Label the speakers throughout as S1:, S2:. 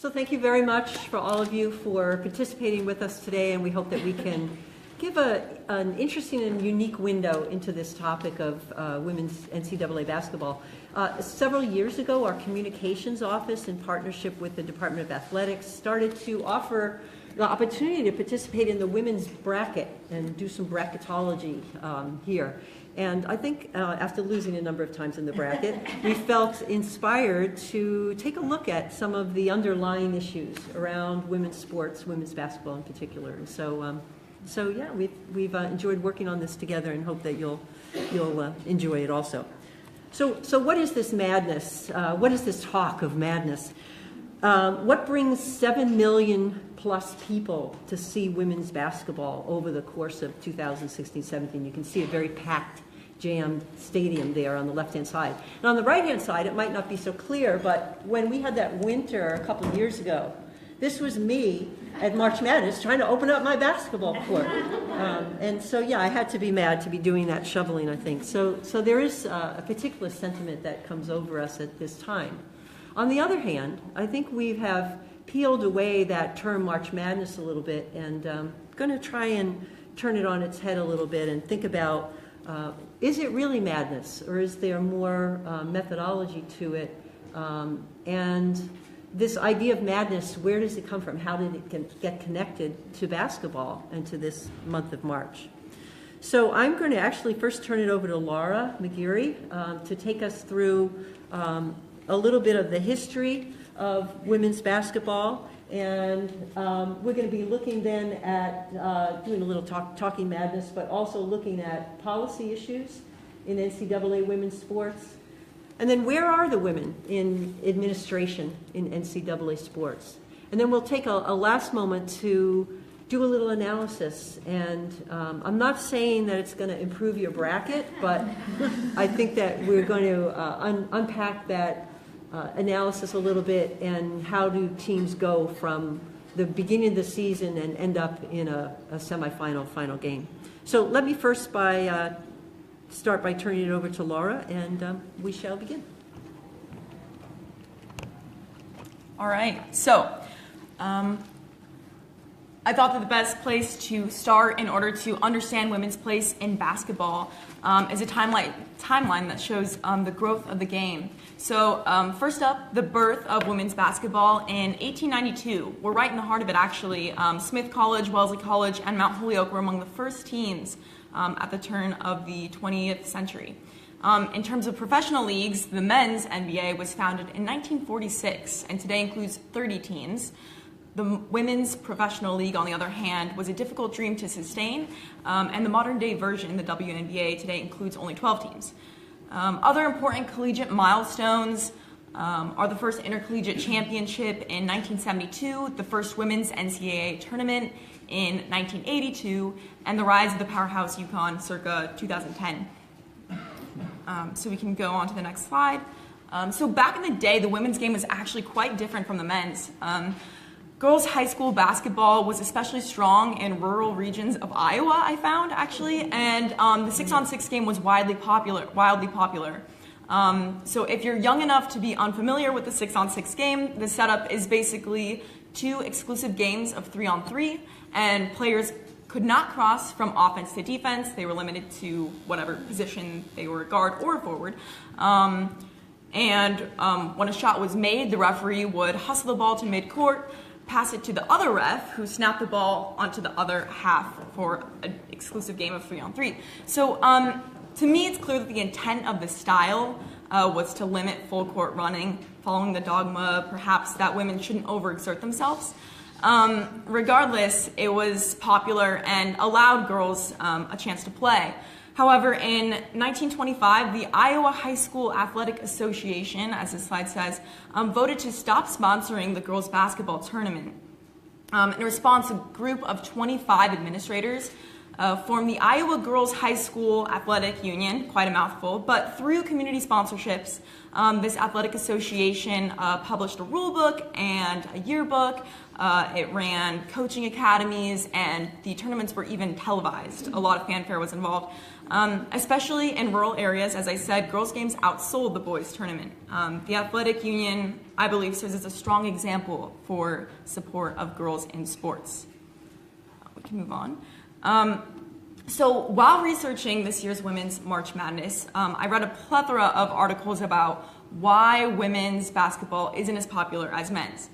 S1: So thank you very much for all of you for participating with us today, and we hope that we can give an interesting and unique window into this topic of women's NCAA basketball. Several years ago, our communications office, in partnership with the Department of Athletics, started to offer the opportunity to participate in the women's bracket and do some bracketology here. And I think after losing a number of times in the bracket, we felt inspired to take a look at some of the underlying issues around women's sports, women's basketball in particular. And so yeah, we've enjoyed working on this together and hope that you'll enjoy it also. So what is this madness? What is this talk of madness? What brings 7 million plus people to see women's basketball over the course of 2016-17? You can see a very packed, jammed stadium there on the left-hand side. And on the right-hand side, it might not be so clear, but when we had that winter a couple of years ago, this was me at March Madness trying to open up my basketball court. And so, yeah, I had to be mad to be doing that shoveling, I think. So there is a particular sentiment that comes over us at this time. On the other hand, I think we have peeled away that term March Madness a little bit, and going to try and turn it on its head a little bit and think about, is it really madness, or is there more methodology to it? And this idea of madness, where does it come from? How did it get connected to basketball and to this month of March? So I'm going to actually first turn it over to Laura McGeary to take us through a little bit of the history of women's basketball, and we're going to be looking then at doing a little talking madness, but also looking at policy issues in NCAA women's sports. And then where are the women in administration in NCAA sports? And then we'll take a last moment to do a little analysis. And I'm not saying that it's going to improve your bracket, but I think that we're going to unpack that analysis a little bit, and how do teams go from the beginning of the season and end up in a semifinal, final game. So let me first start by turning it over to Laura, and we shall begin.
S2: All right, so I thought that the best place to start in order to understand women's place in basketball is a timeline that shows the growth of the game. So first up, the birth of women's basketball in 1892. We're right in the heart of it, actually. Smith College, Wellesley College, and Mount Holyoke were among the first teams at the turn of the 20th century. In terms of professional leagues, the men's NBA was founded in 1946 and today includes 30 teams. The women's professional league, on the other hand, was a difficult dream to sustain, and the modern-day version, the WNBA, today includes only 12 teams. Other important collegiate milestones are the first intercollegiate championship in 1972, the first women's NCAA tournament in 1982, and the rise of the powerhouse UConn circa 2010. So we can go on to the next slide. So back in the day, the women's game was actually quite different from the men's. Girls' high school basketball was especially strong in rural regions of Iowa, I found, actually, and the 6-on-6 game was wildly popular. So if you're young enough to be unfamiliar with the 6-on-6 game, the setup is basically 2 exclusive games of 3-on-3, and players could not cross from offense to defense. They were limited to whatever position they were, guard or forward. And when a shot was made, the referee would hustle the ball to midcourt, pass it to the other ref, who snapped the ball onto the other half for an exclusive game of 3-on-3. So to me, it's clear that the intent of the style was to limit full court running, following the dogma, perhaps, that women shouldn't overexert themselves. Regardless, it was popular and allowed girls a chance to play. However, in 1925, the Iowa High School Athletic Association, as this slide says, voted to stop sponsoring the girls' basketball tournament. In response, a group of 25 administrators formed the Iowa Girls High School Athletic Union, quite a mouthful, but through community sponsorships, this athletic association published a rule book and a yearbook, It ran coaching academies, and the tournaments were even televised. A lot of fanfare was involved. Especially in rural areas, as I said, girls' games outsold the boys' tournament. The athletic union, I believe, serves as a strong example for support of girls in sports. We can move on. So while researching this year's Women's March Madness, I read a plethora of articles about why women's basketball isn't as popular as men's.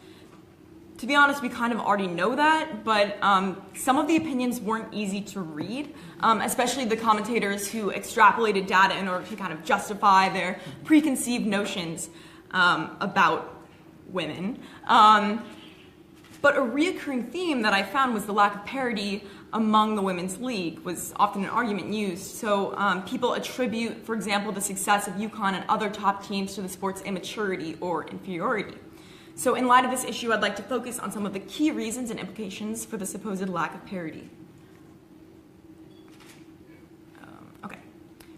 S2: To be honest, we kind of already know that, but some of the opinions weren't easy to read, especially the commentators who extrapolated data in order to kind of justify their preconceived notions about women. But a reoccurring theme that I found was the lack of parity among the women's league was often an argument used. So people attribute, for example, the success of UConn and other top teams to the sport's immaturity or inferiority. So in light of this issue, I'd like to focus on some of the key reasons and implications for the supposed lack of parity. Okay.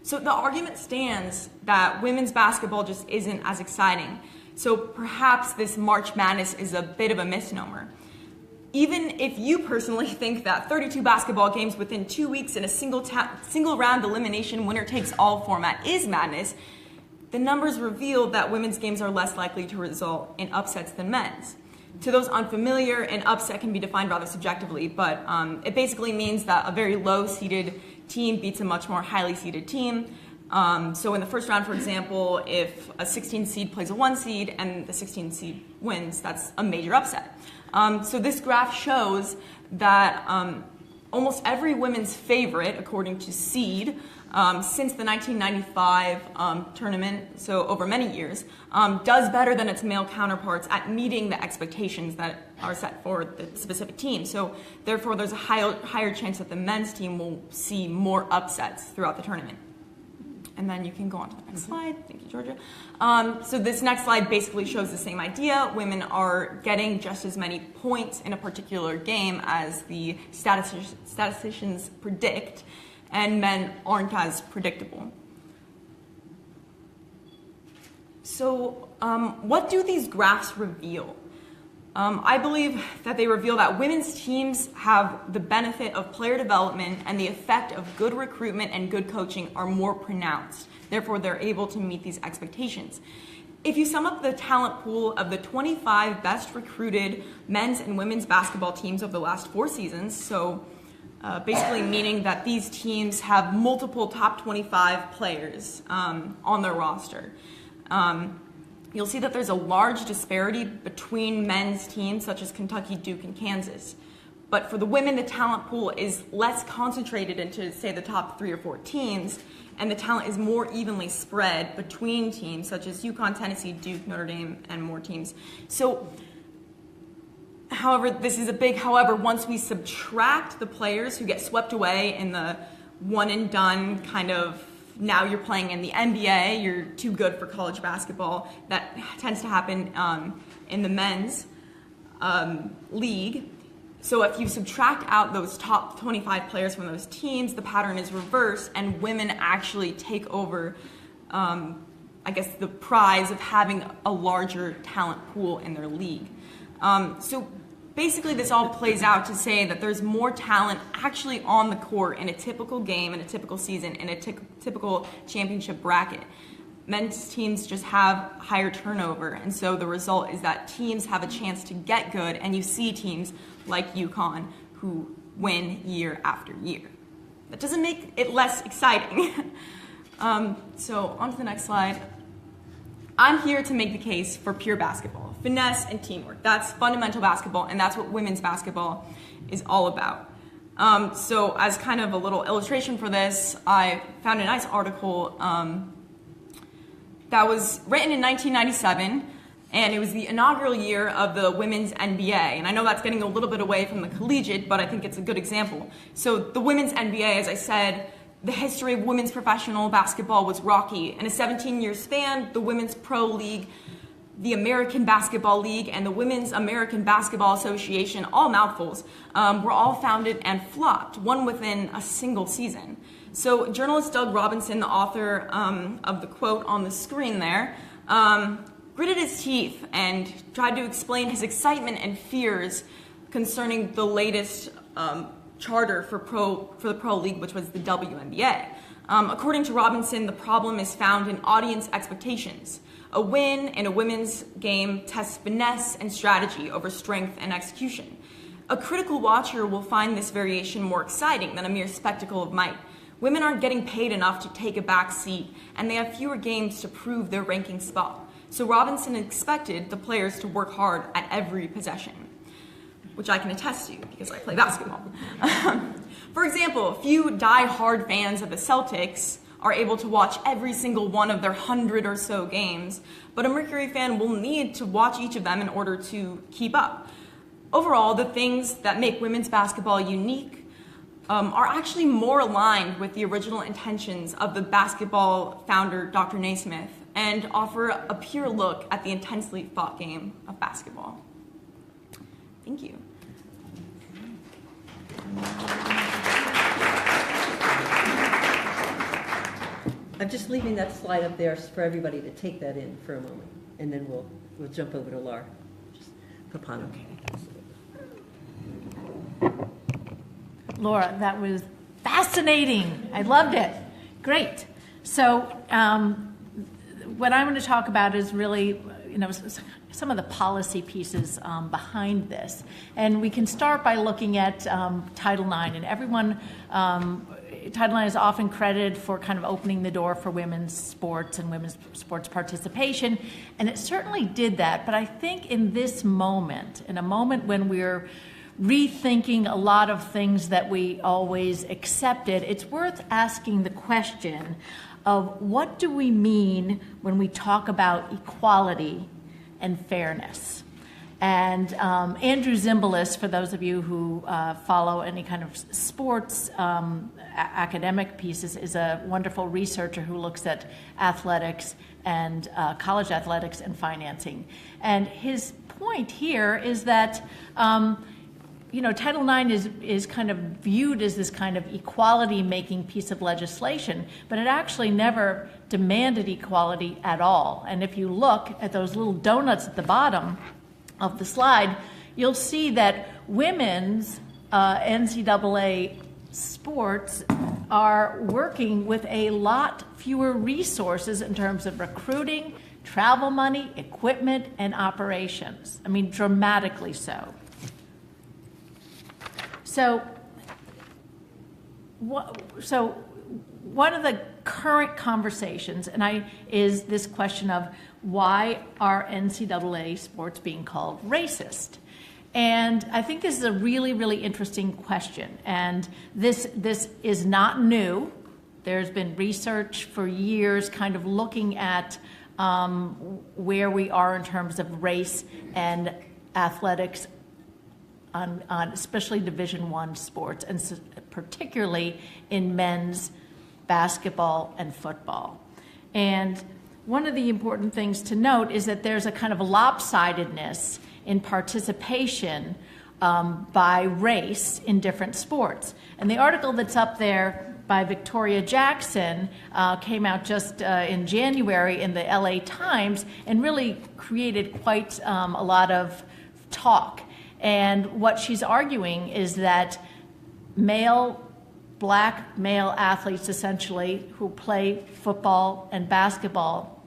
S2: So the argument stands that women's basketball just isn't as exciting. So perhaps this March Madness is a bit of a misnomer. Even if you personally think that 32 basketball games within 2 weeks in a single round elimination winner-takes-all format is madness, the numbers reveal that women's games are less likely to result in upsets than men's. To those unfamiliar, an upset can be defined rather subjectively, but it basically means that a very low-seeded team beats a much more highly seeded team. So in the first round, for example, if a 16 seed plays a 1 seed and the 16 seed wins, that's a major upset. So this graph shows that almost every women's favorite, according to seed, since the 1995 tournament, so over many years, does better than its male counterparts at meeting the expectations that are set for the specific team. So therefore, there's a higher chance that the men's team will see more upsets throughout the tournament. And then you can go on to the next slide. Thank you, Georgia. So this next slide basically shows the same idea. Women are getting just as many points in a particular game as the statisticians predict, and men aren't as predictable. So what do these graphs reveal? I believe that they reveal that women's teams have the benefit of player development, and the effect of good recruitment and good coaching are more pronounced. Therefore, they're able to meet these expectations. If you sum up the talent pool of the 25 best recruited men's and women's basketball teams over the last 4 seasons, so basically meaning that these teams have multiple top 25 players on their roster, you'll see that there's a large disparity between men's teams such as Kentucky, Duke, and Kansas. But for the women, the talent pool is less concentrated into, say, the top 3 or 4 teams, and the talent is more evenly spread between teams such as UConn, Tennessee, Duke, Notre Dame, and more teams. So, however, this is a big however. Once we subtract the players who get swept away in the one-and-done kind of, now you're playing in the NBA, you're too good for college basketball. That tends to happen in the men's league. So if you subtract out those top 25 players from those teams, the pattern is reversed, and women actually take over, I guess, the prize of having a larger talent pool in their league. So basically, this all plays out to say that there's more talent actually on the court in a typical game, in a typical season, in a typical championship bracket. Men's teams just have higher turnover, and so the result is that teams have a chance to get good, and you see teams like UConn who win year after year. That doesn't make it less exciting. So on to the next slide. I'm here to make the case for pure basketball, finesse and teamwork. That's fundamental basketball, and that's what women's basketball is all about. So as kind of a little illustration for this, I found a nice article that was written in 1997, and it was the inaugural year of the women's NBA. And I know that's getting a little bit away from the collegiate, but I think it's a good example. So the women's NBA, as I said, the history of women's professional basketball was rocky. In a 17-year span, the Women's Pro League, the American Basketball League, and the Women's American Basketball Association, all mouthfuls, were all founded and flopped, one within a single season. So journalist Doug Robinson, the author of the quote on the screen there, gritted his teeth and tried to explain his excitement and fears concerning the latest charter for the Pro League, which was the WNBA. According to Robinson, the problem is found in audience expectations. A win in a women's game tests finesse and strategy over strength and execution. A critical watcher will find this variation more exciting than a mere spectacle of might. Women aren't getting paid enough to take a back seat, and they have fewer games to prove their ranking spot. So Robinson expected the players to work hard at every possession, which I can attest to because I play basketball. For example, few die-hard fans of the Celtics are able to watch every single one of their 100 or so games, but a Mercury fan will need to watch each of them in order to keep up. Overall, the things that make women's basketball unique are actually more aligned with the original intentions of the basketball founder, Dr. Naismith, and offer a pure look at the intensely fought game of basketball. Thank you.
S1: I'm just leaving that slide up there for everybody to take that in for a moment, and then we'll jump over to Laura. Just Pappano.
S3: Laura, that was fascinating. I loved it. Great. So what I'm going to talk about is really, some of the policy pieces behind this. And we can start by looking at Title IX. And everyone, Title IX is often credited for kind of opening the door for women's sports and women's sports participation. And it certainly did that. But I think in this moment, in a moment when we're rethinking a lot of things that we always accepted, it's worth asking the question of what do we mean when we talk about equality and fairness. And Andrew Zimbalist, for those of you who follow any kind of sports academic pieces, is a wonderful researcher who looks at athletics and college athletics and financing. And his point here is that Title IX is kind of viewed as this kind of equality-making piece of legislation, but it actually never demanded equality at all. And if you look at those little donuts at the bottom of the slide, you'll see that women's NCAA sports are working with a lot fewer resources in terms of recruiting, travel money, equipment, and operations. I mean, dramatically so. So one of the current conversations is this question of why are NCAA sports being called racist? And I think this is a really, really interesting question. And this is not new. There's been research for years kind of looking at where we are in terms of race and athletics on especially Division I sports, and particularly in men's basketball and football. And one of the important things to note is that there's a kind of lopsidedness in participation by race in different sports. And the article that's up there by Victoria Jackson came out just in January in the LA Times and really created quite a lot of talk. And what she's arguing is that black male athletes, essentially, who play football and basketball,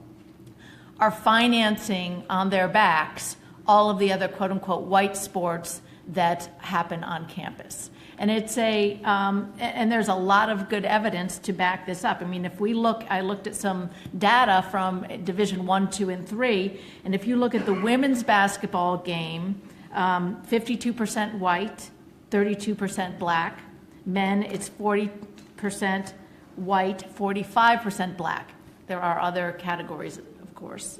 S3: are financing on their backs all of the other quote-unquote white sports that happen on campus. And it's and there's a lot of good evidence to back this up. I mean, I looked at some data from Division I, II, and III, and if you look at the women's basketball game, 52% white, 32% black. Men, it's 40% white, 45% black. There are other categories, of course.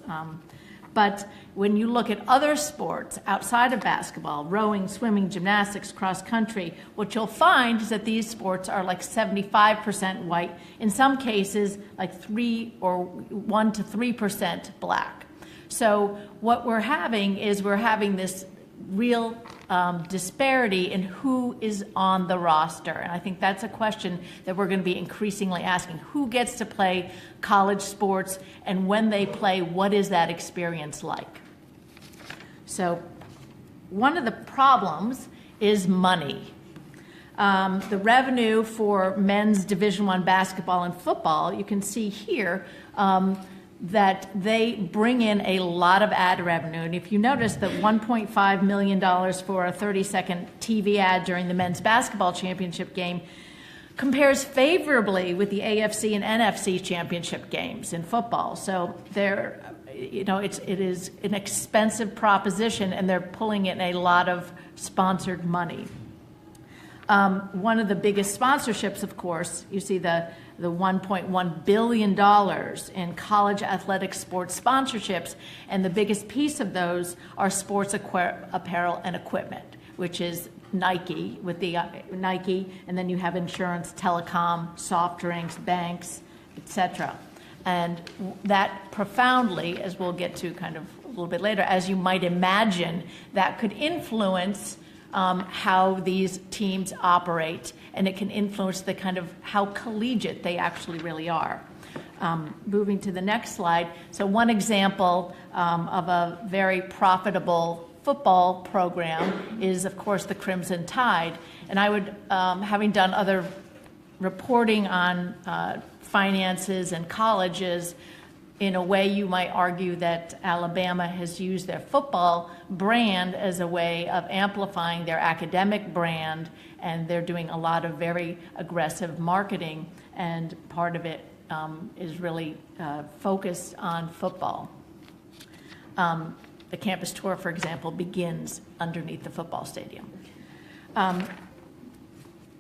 S3: But when you look at other sports outside of basketball, rowing, swimming, gymnastics, cross country, what you'll find is that these sports are like 75% white. In some cases, like 1 to 3% black. So what we're having is this real disparity in who is on the roster. And I think that's a question that we're going to be increasingly asking. Who gets to play college sports, and when they play, what is that experience like? So one of the problems is money. The revenue for men's Division I basketball and football, you can see here that they bring in a lot of ad revenue. And if you notice that $1.5 million for a 30-second TV ad during the men's basketball championship game compares favorably with the AFC and NFC championship games in football. So they're, it is an expensive proposition, and they're pulling in a lot of sponsored money. One of the biggest sponsorships, of course, you see the $1.1 billion in college athletic sports sponsorships, and the biggest piece of those are sports apparel and equipment, which is Nike with the Nike, and then you have insurance, telecom, soft drinks, banks, etc. And that profoundly, as we'll get to kind of a little bit later, as you might imagine, that could influence how these teams operate, and it can influence the kind of how collegiate they actually really are. Moving to the next slide. So one example of a very profitable football program is, of course, the Crimson Tide. And I would, having done other reporting on finances and colleges, in a way you might argue that Alabama has used their football brand as a way of amplifying their academic brand, and they're doing a lot of very aggressive marketing, and part of it is really focused on football. The campus tour, for example, begins underneath the football stadium.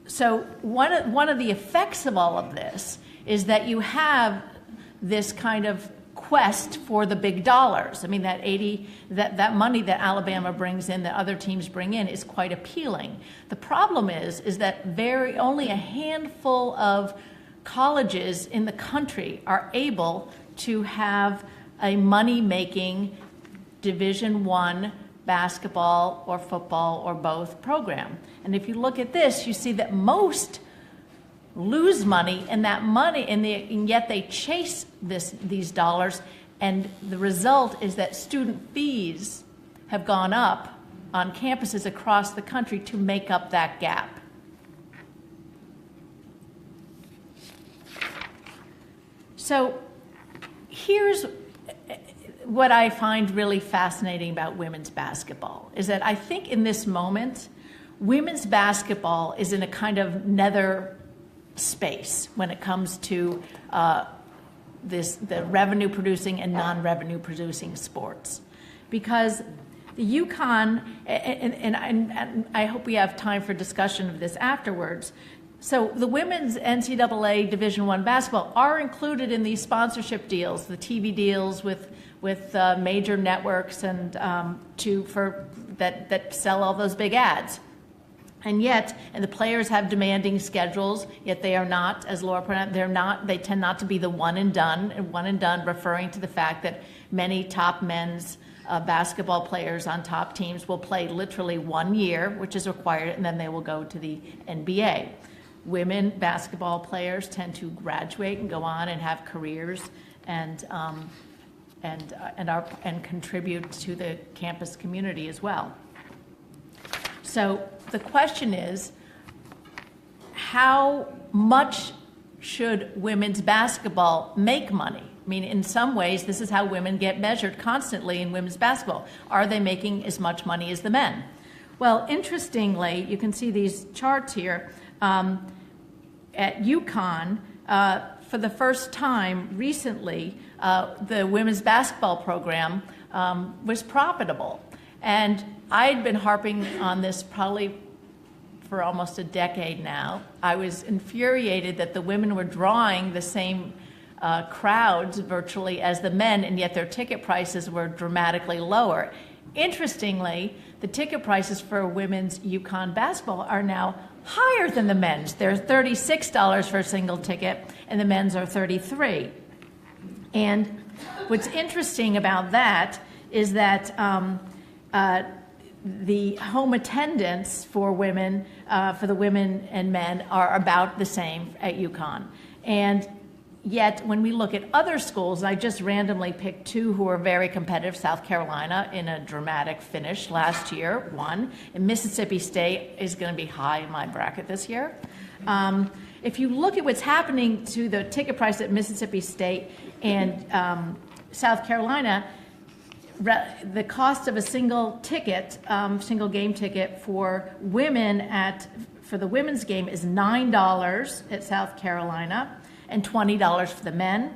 S3: So one of the effects of all of this is that you have this kind of quest for the big dollars. I mean, that money that Alabama brings in, that other teams bring in, is quite appealing. The problem is that only a handful of colleges in the country are able to have a money-making Division I basketball or football or both program. And if you look at this, you see that most lose money, and and yet they chase these dollars, and the result is that student fees have gone up on campuses across the country to make up that gap. So here's what I find really fascinating about women's basketball, is that I think in this moment, women's basketball is in a kind of nether space when it comes to the revenue producing and non-revenue producing sports, because the UConn, and I hope we have time for discussion of this afterwards. So the women's NCAA Division I basketball are included in these sponsorship deals, the TV deals with major networks and that sell all those big ads. And the players have demanding schedules, yet they are not, as Laura pointed out, they tend not to be the one and done, referring to the fact that many top men's basketball players on top teams will play literally 1 year, which is required, and then they will go to the NBA. Women basketball players tend to graduate and go on and have careers and contribute to the campus community as well. So the question is, how much should women's basketball make money? I mean, in some ways, this is how women get measured constantly in women's basketball. Are they making as much money as the men? Well, interestingly, you can see these charts here. At UConn, for the first time recently, the women's basketball program was profitable. And I'd been harping on this probably for almost a decade now. I was infuriated that the women were drawing the same crowds virtually as the men, and yet their ticket prices were dramatically lower. Interestingly, the ticket prices for women's UConn basketball are now higher than the men's. They're $36 for a single ticket, and the men's are $33. And what's interesting about that is that the home attendance for women, for the women and men, are about the same at UConn. And yet, when we look at other schools, I just randomly picked two who are very competitive. South Carolina in a dramatic finish last year, won. And Mississippi State is going to be high in my bracket this year. If you look at what's happening to the ticket price at Mississippi State and South Carolina, the cost of a single ticket, single game ticket for women for the women's game is $9 at South Carolina and $20 for the men.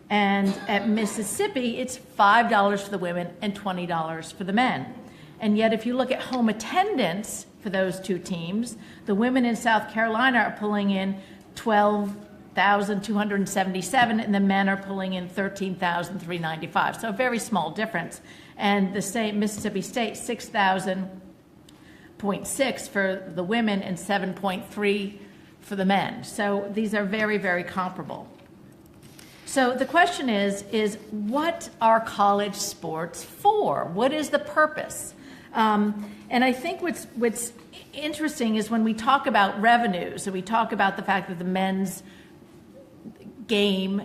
S3: And at Mississippi, it's $5 for the women and $20 for the men. And yet, if you look at home attendance for those two teams, the women in South Carolina are pulling in 12,277, and the men are pulling in 13,395. So a very small difference. And the same Mississippi State, 6,000.6 for the women and 7.3 for the men. So these are very, very comparable. So the question is what are college sports for? What is the purpose? And I think what's interesting is when we talk about revenues, and we talk about the fact that the men's game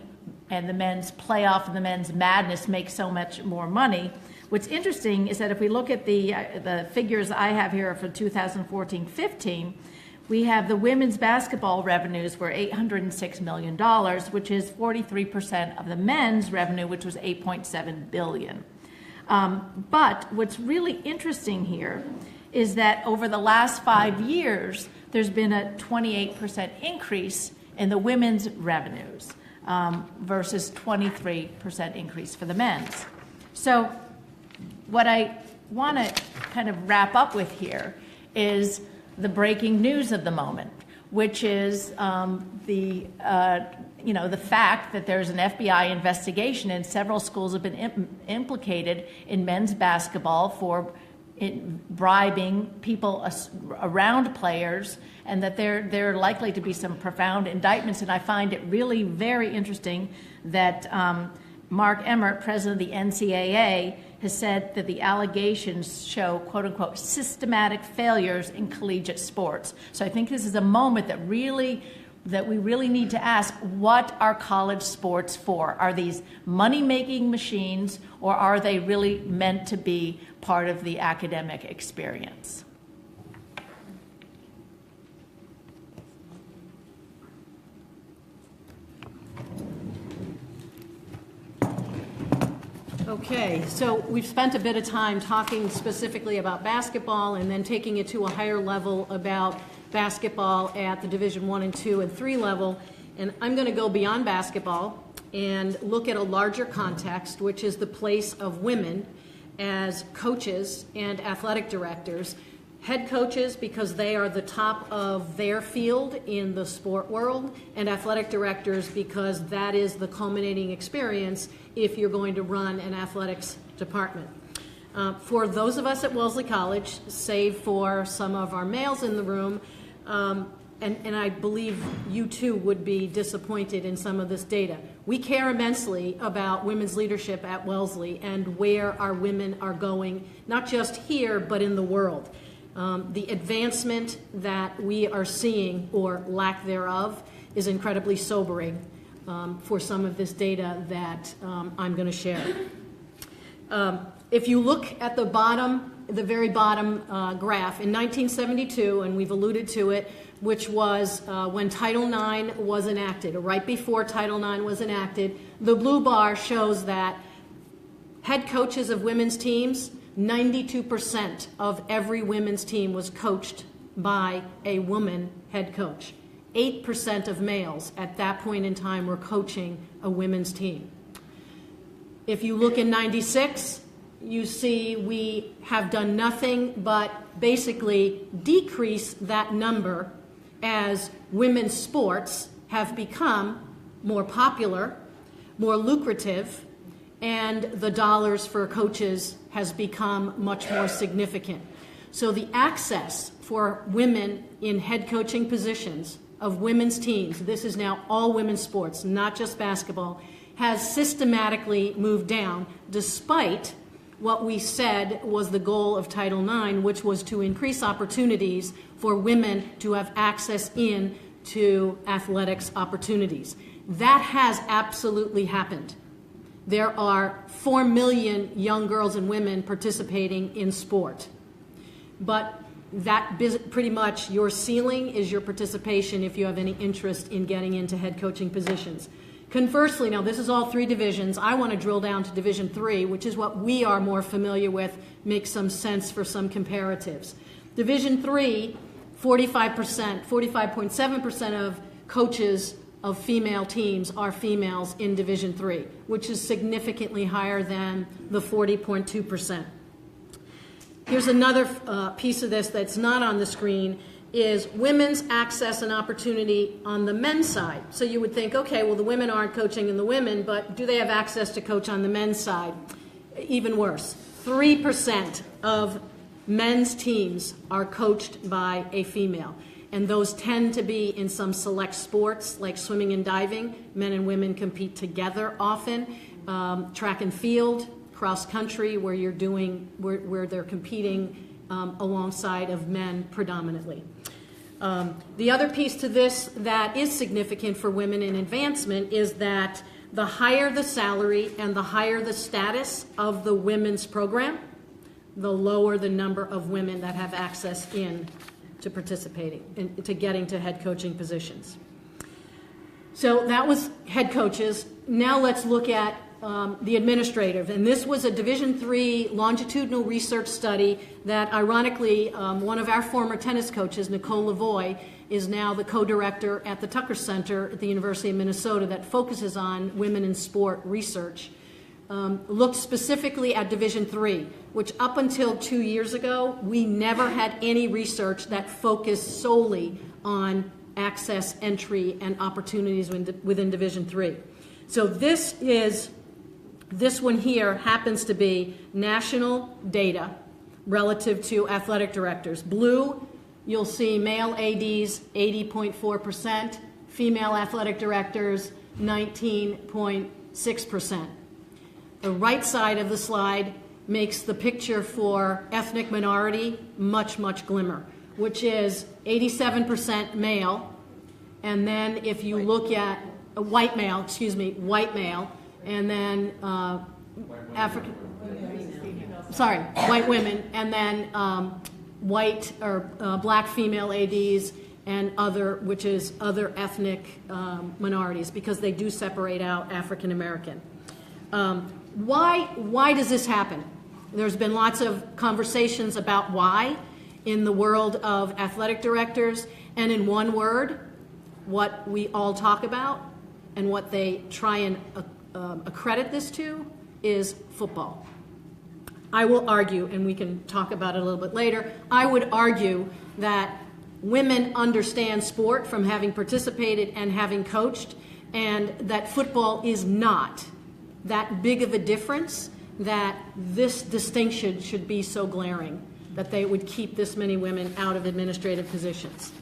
S3: and the men's playoff and the men's madness make so much more money. What's interesting is that if we look at the figures I have here for 2014-15, we have the women's basketball revenues were $806 million, which is 43% of the men's revenue, which was $8.7 billion. But what's really interesting here is that over the last 5 years, there's been a 28% increase in the women's revenues versus 23% increase for the men's. So what I want to kind of wrap up with here is the breaking news of the moment, which is the fact that there's an FBI investigation and several schools have been implicated in men's basketball for bribing people around players, and that there are likely to be some profound indictments. And I find it really very interesting that Mark Emmert, president of the Ncaa, has said that the allegations show, quote unquote, systematic failures in collegiate sports. So I think this is a moment that we really need to ask, what are college sports for? Are these money-making machines, or are they really meant to be part of the academic experience?
S4: Okay, so we've spent a bit of time talking specifically about basketball and then taking it to a higher level about basketball at the Division I and II and III level. And I'm going to go beyond basketball and look at a larger context, which is the place of women as coaches and athletic directors. Head coaches, because they are the top of their field in the sport world, and athletic directors because that is the culminating experience if you're going to run an athletics department. For those of us at Wellesley College, save for some of our males in the room, and I believe you too would be disappointed in some of this data, we care immensely about women's leadership at Wellesley and where our women are going, not just here, but in the world. The advancement that we are seeing, or lack thereof, is incredibly sobering for some of this data that I'm going to share. If you look at the very bottom graph, in 1972, and we've alluded to it, which was when Title IX was enacted, or right before Title IX was enacted, the blue bar shows that head coaches of women's teams, 92% of every women's team was coached by a woman head coach. 8% of males at that point in time were coaching a women's team. If you look in 96, you see we have done nothing but basically decrease that number as women's sports have become more popular, more lucrative, and the dollars for coaches has become much more significant. So the access for women in head coaching positions of women's teams, this is now all women's sports, not just basketball, has systematically moved down despite what we said was the goal of Title IX, which was to increase opportunities for women to have access to athletics opportunities. That has absolutely happened. There are 4 million young girls and women participating in sport. But that pretty much your ceiling is your participation if you have any interest in getting into head coaching positions. Conversely, now this is all 3 divisions. I want to drill down to Division 3, which is what we are more familiar with, makes some sense for some comparatives. Division 3, 45.7% of coaches of female teams are females in Division 3, which is significantly higher than the 40.2%. Here's another piece of this that's not on the screen, is women's access and opportunity on the men's side. So you would think, okay, well, the women aren't coaching in the women, but do they have access to coach on the men's side? Even worse, 3% of men's teams are coached by a female. And those tend to be in some select sports like swimming and diving. Men and women compete together often. Track and field, cross country, where they're competing alongside of men predominantly. The other piece to this that is significant for women in advancement is that the higher the salary and the higher the status of the women's program, the lower the number of women that have access to participating, to getting to head coaching positions. So that was head coaches. Now let's look at the administrative. And this was a Division III longitudinal research study that, ironically, one of our former tennis coaches, Nicole Lavoie, is now the co-director at the Tucker Center at the University of Minnesota that focuses on women in sport research. Looked specifically at Division III, which up until 2 years ago, we never had any research that focused solely on access, entry, and opportunities within Division III. So this one here happens to be national data relative to athletic directors. Blue, you'll see male ADs, 80.4%, female athletic directors, 19.6%. The right side of the slide makes the picture for ethnic minority much, much glimmer, which is 87% male, and then if you look at white male, and then white women, and then white or black female ADs, and other, which is other ethnic minorities, because they do separate out African American. Why does this happen? There's been lots of conversations about why in the world of athletic directors, and in one word, what we all talk about and what they try and accredit this to is football. I will argue, and we can talk about it a little bit later, I would argue that women understand sport from having participated and having coached, and that football is not that big of a difference that this distinction should be so glaring that they would keep this many women out of administrative positions.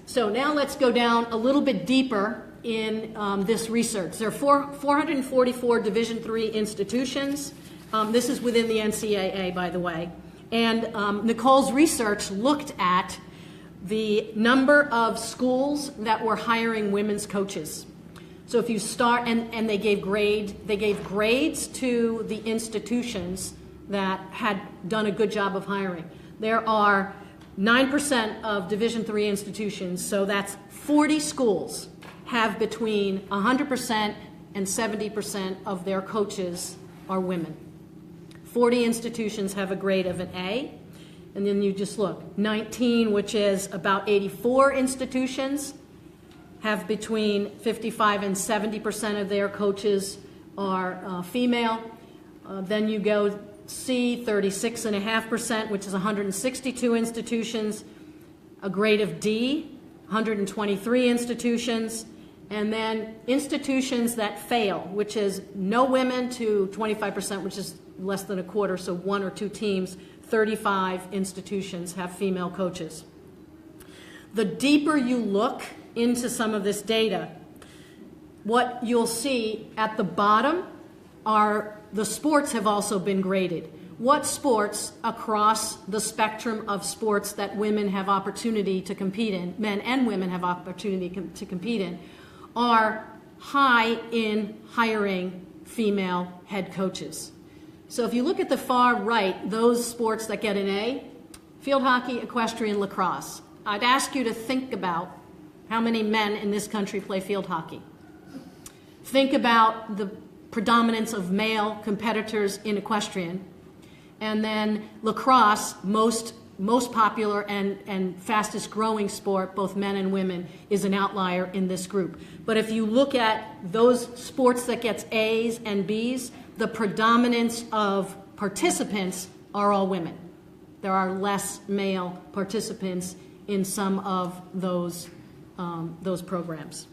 S4: So now let's go down a little bit deeper in this research. There are 444 Division III institutions. This is within the NCAA, by the way. And Nicole's research looked at the number of schools that were hiring women's coaches. So if you start, and they gave grades to the institutions that had done a good job of hiring. There are 9% of Division III institutions, so that's 40 schools have between 100% and 70% of their coaches are women. 40 institutions have a grade of an A, and then you just look. 19, which is about 84 institutions, have between 55 and 70% of their coaches are female. Then you go C, 36.5%, which is 162 institutions, a grade of D, 123 institutions, and then institutions that fail, which is no women to 25%, which is less than a quarter, so 1 or 2 teams, 35 institutions have female coaches. The deeper you look into some of this data, what you'll see at the bottom the sports have also been graded. What sports across the spectrum of sports that women have opportunity to compete in, men and women have opportunity to compete in, are high in hiring female head coaches. So if you look at the far right, those sports that get an A, field hockey, equestrian, lacrosse. I'd ask you to think about how many men in this country play field hockey. Think about the predominance of male competitors in equestrian. And then lacrosse, most popular and fastest growing sport, both men and women, is an outlier in this group. But if you look at those sports that gets A's and B's, the predominance of participants are all women. There are less male participants in some of those programs.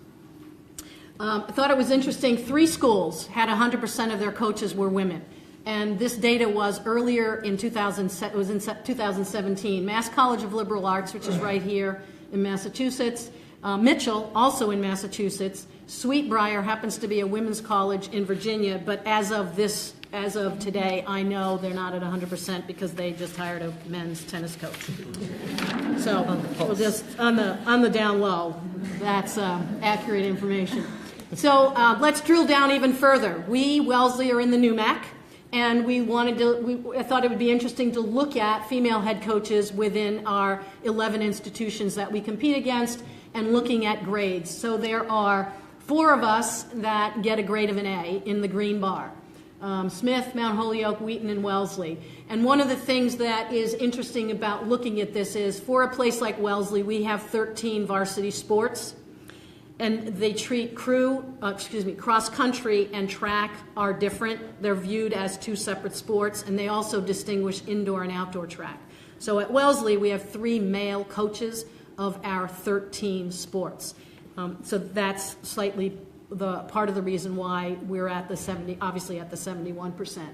S4: I thought it was interesting, 3 schools had 100% of their coaches were women. And this data was earlier in 2017. Mass College of Liberal Arts, which is right here in Massachusetts. Mitchell, also in Massachusetts. Sweetbriar happens to be a women's college in Virginia, but as of today, I know they're not at 100% because they just hired a men's tennis coach. So we'll just on the down low, that's accurate information. So let's drill down even further. We, Wellesley, are in the Ncaa. And I thought it would be interesting to look at female head coaches within our 11 institutions that we compete against and looking at grades. So there are 4 of us that get a grade of an A in the green bar. Smith, Mount Holyoke, Wheaton, and Wellesley. And one of the things that is interesting about looking at this is for a place like Wellesley, we have 13 varsity sports. And they treat cross country and track are different. They're viewed as 2 separate sports, and they also distinguish indoor and outdoor track. So at Wellesley, we have 3 male coaches of our 13 sports. So that's slightly the part of the reason why we're at the 71%.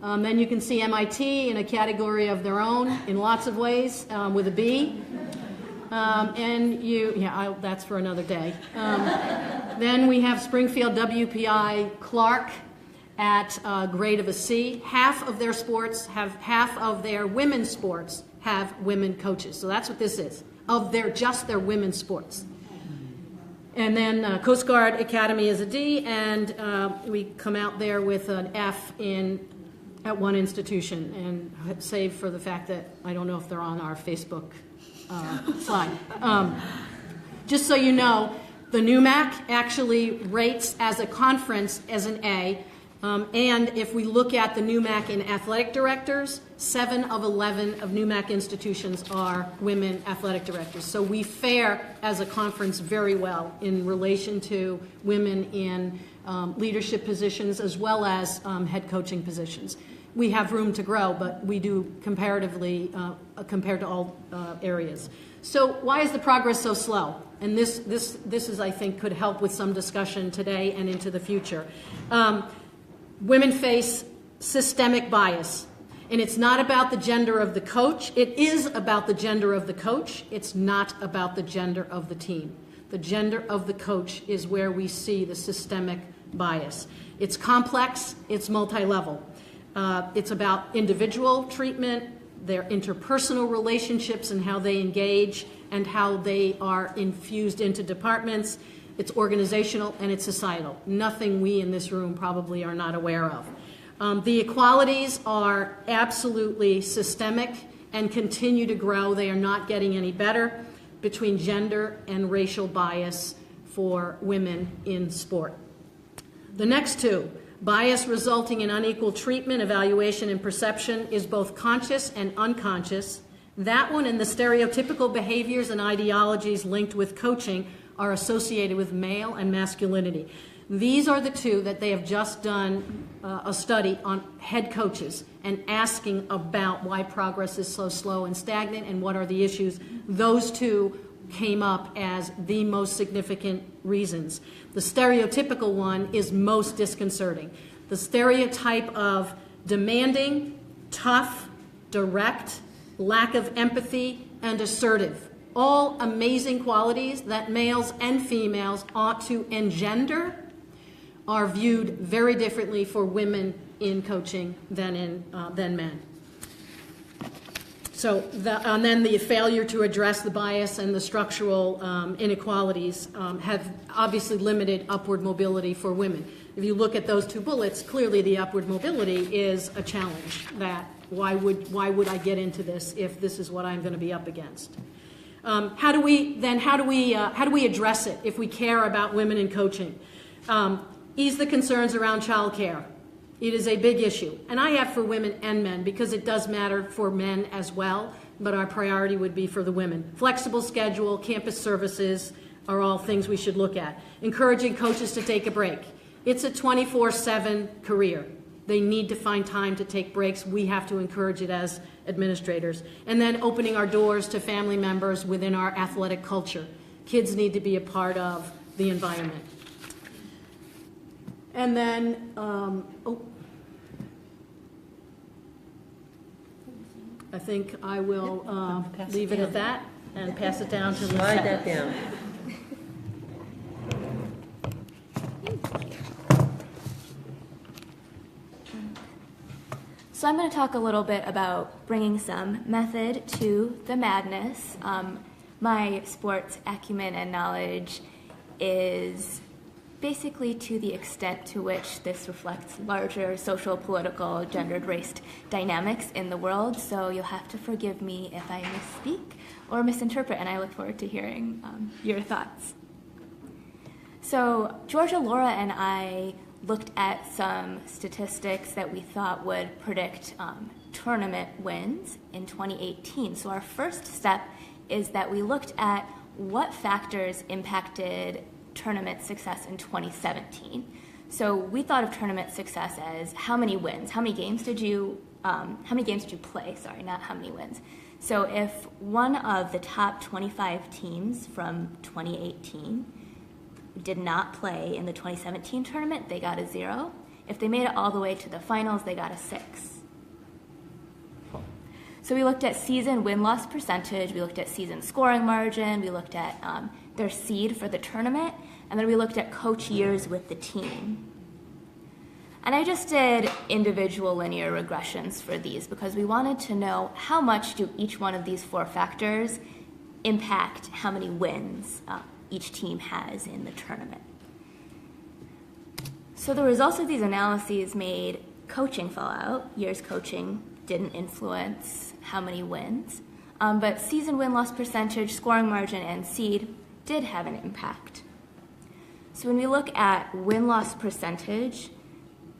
S4: Then you can see MIT in a category of their own in lots of ways with a B. That's for another day. Then we have Springfield WPI Clark at a grade of a C. Half of their women's sports have women coaches. So that's what this is, of just their women's sports. And then Coast Guard Academy is a D, and we come out there with an F at one institution, and save for the fact that I don't know if they're on our Facebook slide. Just so you know, the Ncaa actually rates as a conference as an A, and if we look at the Ncaa in athletic directors, 7 of 11 of Ncaa institutions are women athletic directors. So we fare as a conference very well in relation to women in leadership positions as well as head coaching positions. We have room to grow, but we do comparatively compared to all areas. So why is the progress so slow? And this is, I think, could help with some discussion today and into the future. Women face systemic bias, and it's not about the gender of the coach. It is about the gender of the coach. It's not about the gender of the team. The gender of the coach is where we see the systemic bias. It's complex. It's multi-level. It's about individual treatment, their interpersonal relationships and how they engage and how they are infused into departments. It's organizational and it's societal. Nothing we in this room probably are not aware of. The equalities are absolutely systemic and continue to grow. They are not getting any better between gender and racial bias for women in sport. The next 2. Bias resulting in unequal treatment, evaluation, and perception is both conscious and unconscious. That one and the stereotypical behaviors and ideologies linked with coaching are associated with male and masculinity. These are the 2 that they have just done a study on head coaches and asking about why progress is so slow and stagnant and what are the issues. Those 2 came up as the most significant reasons. The stereotypical one is most disconcerting. The stereotype of demanding, tough, direct, lack of empathy, and assertive. All amazing qualities that males and females ought to engender are viewed very differently for women in coaching than men. So, and then the failure to address the bias and the structural inequalities have obviously limited upward mobility for women. If you look at those two bullets, clearly the upward mobility is a challenge. That why would I get into this if this is what I'm going to be up against? How do we address it if we care about women in coaching? Ease the concerns around childcare. It is a big issue, and I have for women and men because it does matter for men as well, but our priority would be for the women. Flexible schedule, campus services are all things we should look at. Encouraging coaches to take a break. It's a 24/7 career. They need to find time to take breaks. We have to encourage it as administrators. And then opening our doors to family members within our athletic culture. Kids need to be a part of the environment. And then, I think I will leave it at that and pass it down to Lisette.
S1: Slide that down.
S5: So I'm going to talk a little bit about bringing some method to the madness. My sports acumen and knowledge is basically to the extent to which this reflects larger social, political, gendered, race dynamics in the world. So you'll have to forgive me if I misspeak or misinterpret, and I look forward to hearing your thoughts. So Georgia, Laura, and I looked at some statistics that we thought would predict tournament wins in 2018. So our first step is that we looked at what factors impacted tournament success in 2017. So we thought of tournament success as how many wins, how many games did you play? Sorry, not how many wins. So if one of the top 25 teams from 2018 did not play in the 2017 tournament, they got a 0. If they made it all the way to the finals, they got a 6. So we looked at season win-loss percentage, we looked at season scoring margin, we looked at their seed for the tournament, and then we looked at coach years with the team. And I just did individual linear regressions for these because we wanted to know how much do each one of these 4 factors impact how many wins each team has in the tournament. So the results of these analyses made coaching fall out. Years coaching didn't influence how many wins, but season win-loss percentage, scoring margin, and seed did have an impact. So when we look at win-loss percentage,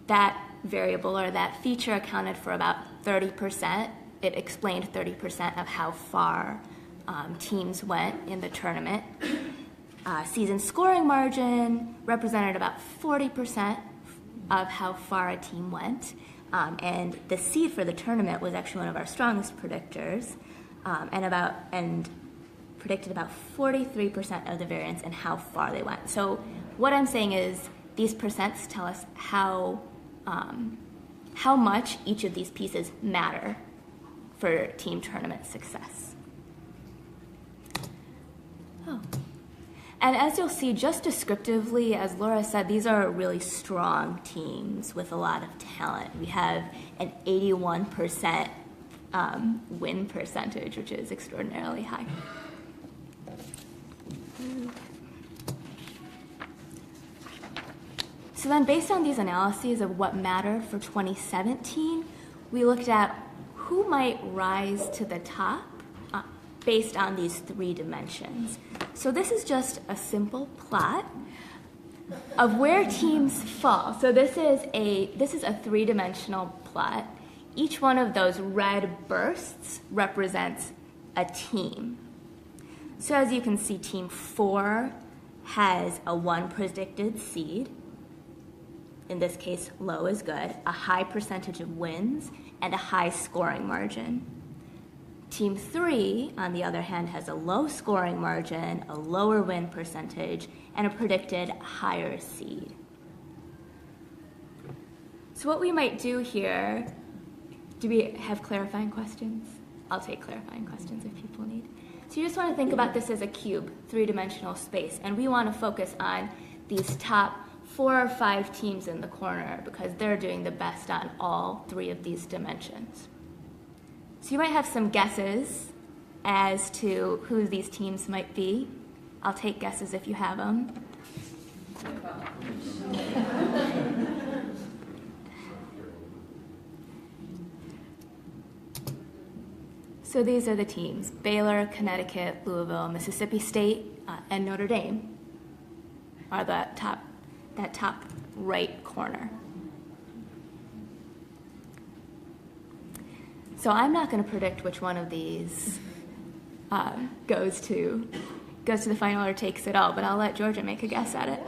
S5: that variable or that feature accounted for about 30%. It explained 30% of how far teams went in the tournament. Season scoring margin represented about 40% of how far a team went. And the seed for the tournament was actually one of our strongest predictors, and predicted about 43% of the variance and how far they went. So what I'm saying is these percents tell us how much each of these pieces matter for team tournament success. And as you'll see, just descriptively, as Laura said, these are really strong teams with a lot of talent. We have an 81% win percentage, which is extraordinarily high. So then based on these analyses of what mattered for 2017, we looked at who might rise to the top based on these 3 dimensions. So this is just a simple plot of where teams fall. So this is a 3-dimensional plot. Each one of those red bursts represents a team. So as you can see, team 4 has a 1 predicted seed. In this case, low is good, a high percentage of wins, and a high scoring margin. Team 3, on the other hand, has a low scoring margin, a lower win percentage, and a predicted higher seed. So what we might do here, do we have clarifying questions? I'll take clarifying questions if people need. So you just want to think about this as a cube, 3-dimensional space, and we want to focus on these top 4 or 5 teams in the corner because they're doing the best on all 3 of these dimensions. So you might have some guesses as to who these teams might be. I'll take guesses if you have them. So these are the teams: Baylor, Connecticut, Louisville, Mississippi State, and Notre Dame are that top right corner. So I'm not going to predict which one of these goes to the final or takes it all, but I'll let Georgia make a guess at it.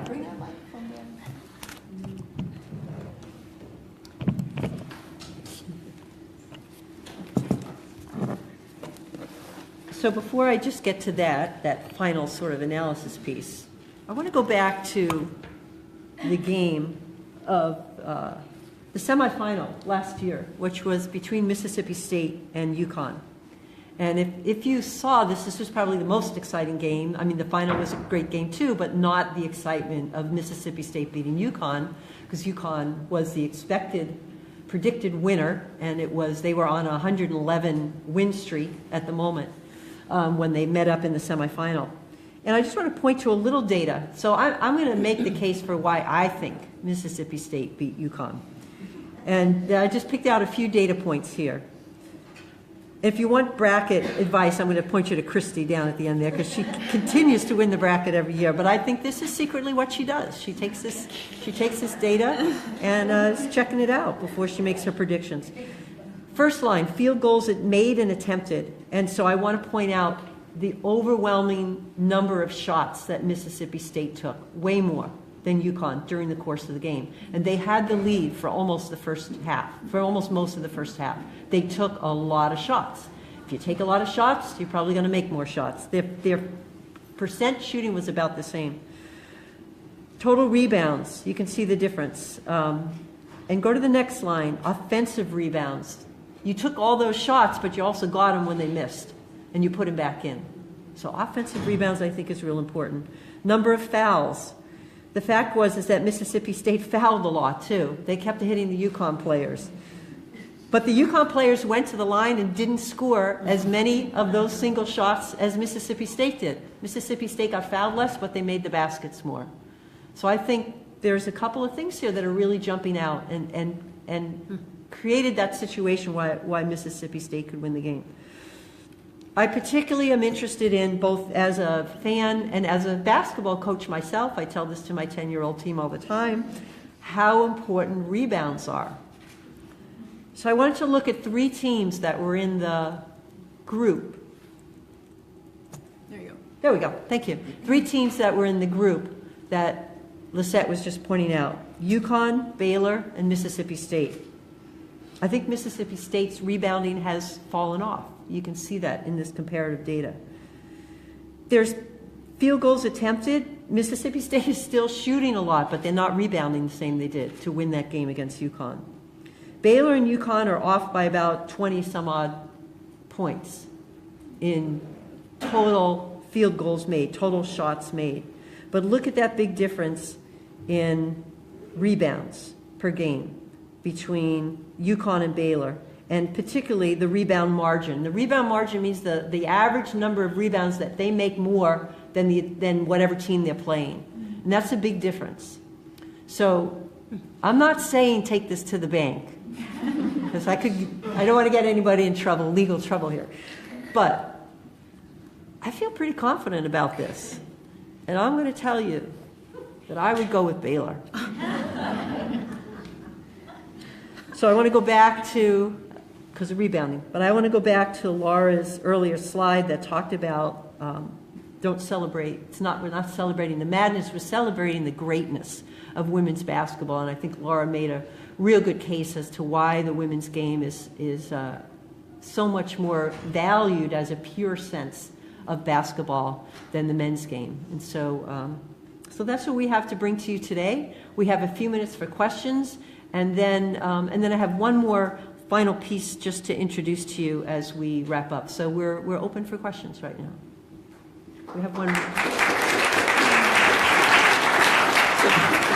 S5: Bring that microphone down.
S1: So before I just get to that final sort of analysis piece, I want to go back to the game of the semifinal last year, which was between Mississippi State and UConn. And if you saw this was probably the most exciting game. I mean, the final was a great game too, but not the excitement of Mississippi State beating UConn, because UConn was the predicted winner, and they were on a 111 win streak at the moment when they met up in the semifinal. And I just want to point to a little data. So I'm going to make the case for why I think Mississippi State beat UConn. And I just picked out a few data points here. If you want bracket advice, I'm going to point you to Christy down at the end there, because she continues to win the bracket every year. But I think this is secretly what she does. She takes this data and is checking it out before she makes her predictions. First line, field goals made and attempted. And so I want to point out the overwhelming number of shots that Mississippi State took, way more than UConn during the course of the game. And they had the lead for almost most of the first half. They took a lot of shots. If you take a lot of shots, you're probably going to make more shots. Their percent shooting was about the same. Total rebounds, you can see the difference. And go to the next line, offensive rebounds. You took all those shots, but you also got them when they missed, and you put them back in. So offensive rebounds, I think, is real important. Number of fouls. The fact is that Mississippi State fouled a lot, too. They kept hitting the UConn players. But the UConn players went to the line and didn't score as many of those single shots as Mississippi State did. Mississippi State got fouled less, but they made the baskets more. So I think there's a couple of things here that are really jumping out and created that situation why Mississippi State could win the game. I particularly am interested in, both as a fan and as a basketball coach myself, I tell this to my 10-year-old team all the time, how important rebounds are. So I wanted to look at 3 teams that were in the group.
S2: There you go.
S1: There we go. Thank you. 3 teams that were in the group that Lisette was just pointing out: UConn, Baylor, and Mississippi State. I think Mississippi State's rebounding has fallen off. You can see that in this comparative data. There's field goals attempted. Mississippi State is still shooting a lot, but they're not rebounding the same they did to win that game against UConn. Baylor and UConn are off by about 20 some odd points in total field goals made, total shots made. But look at that big difference in rebounds per game between UConn and Baylor, and particularly the rebound margin. The rebound margin means the average number of rebounds that they make more than whatever team they're playing. And that's a big difference. So I'm not saying take this to the bank, because I don't want to get anybody in trouble, legal trouble here. But I feel pretty confident about this. And I'm going to tell you that I would go with Baylor. So I want to go back to, because of rebounding, but I want to go back to Laura's earlier slide that talked about don't celebrate. We're not celebrating the madness, we're celebrating the greatness of women's basketball. And I think Laura made a real good case as to why the women's game is so much more valued as a pure sense of basketball than the men's game. And so that's what we have to bring to you today. We have a few minutes for questions, and then I have one more final piece just to introduce to you as we wrap up. So we're open for questions right now. We have one. Thank you.